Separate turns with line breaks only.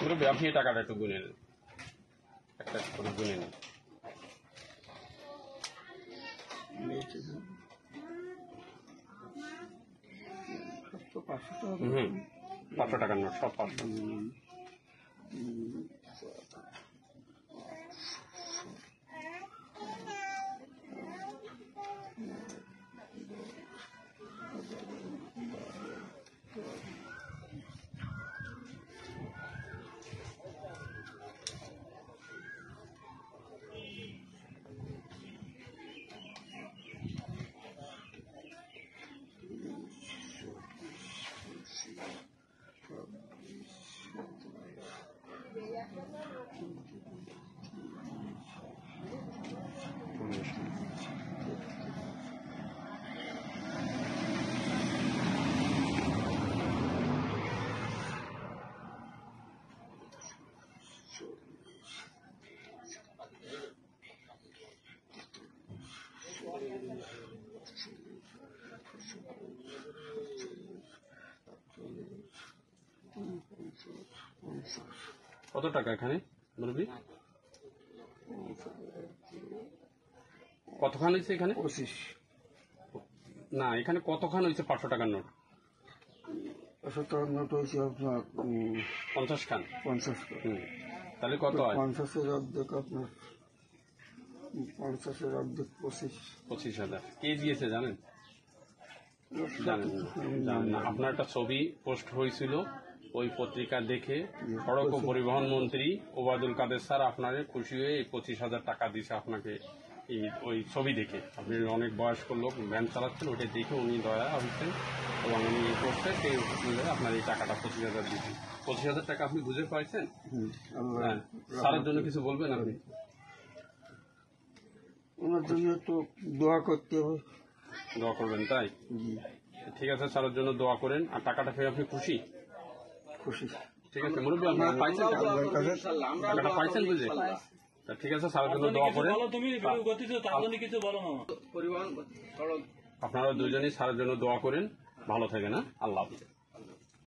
মুরব্বী আপনি এই টাকাটা একটু গুনে নেন, একটা করে গুনে নেন। হুম, 500 টাকার নোট, সব 500। কত টাকা এখানে মুরব্বী? কতখান হয়েছে এখানে?
25।
না, এখানে কতখান হয়েছে 500 টাকার নোট?
500 টাকার নোট হয়েছে আপনার
50 খান।
50।
তাহলে কত হয়?
50-এর অর্ধেক আপনার 50-এর অর্ধেক
25,000। কে দিয়েছে জানেন? জানেন না। আপনার একটা ছবি পোস্ট হয়েছিল ওই পত্রিকা দেখে সড়ক ও পরিবহন মন্ত্রী ওবায়দুল কাদের স্যার আপনারে খুশি হয়ে এই 25,000 টাকা দিয়েছে আপনাকে। এই ওই ছবি দেখে আপনি অনেক বয়স্ক লোক ভ্যান চালাচ্ছেন, ওইটা দেখে উনি দয়া হয়েছেন এবং উনি এই করছে সেই আপনার এই টাকাটা 25,000 দিয়েছেন। 25,000 টাকা আপনি বুঝে পাইছেন? হ্যাঁ, স্যারের জন্য কিছু বলবেন আপনি?
ওনার জন্য তো দোয়া করতে হবে।
দোয়া করবেন, তাই? ঠিক আছে, স্যারের জন্য দোয়া করেন। আর টাকাটা পেয়ে আপনি খুশি?
খুশি।
ঠিক আছে মুরব্বী, আপনারা পাইছেন টাকাটা পাইছেন বুঝে? ঠিক আছে, স্যারের জন্য দোয়া করেন। আপনারা দুজনেই স্যারের জন্য দোয়া করেন। ভালো থাকেন। হ্যাঁ, আল্লাহ হাফেজ।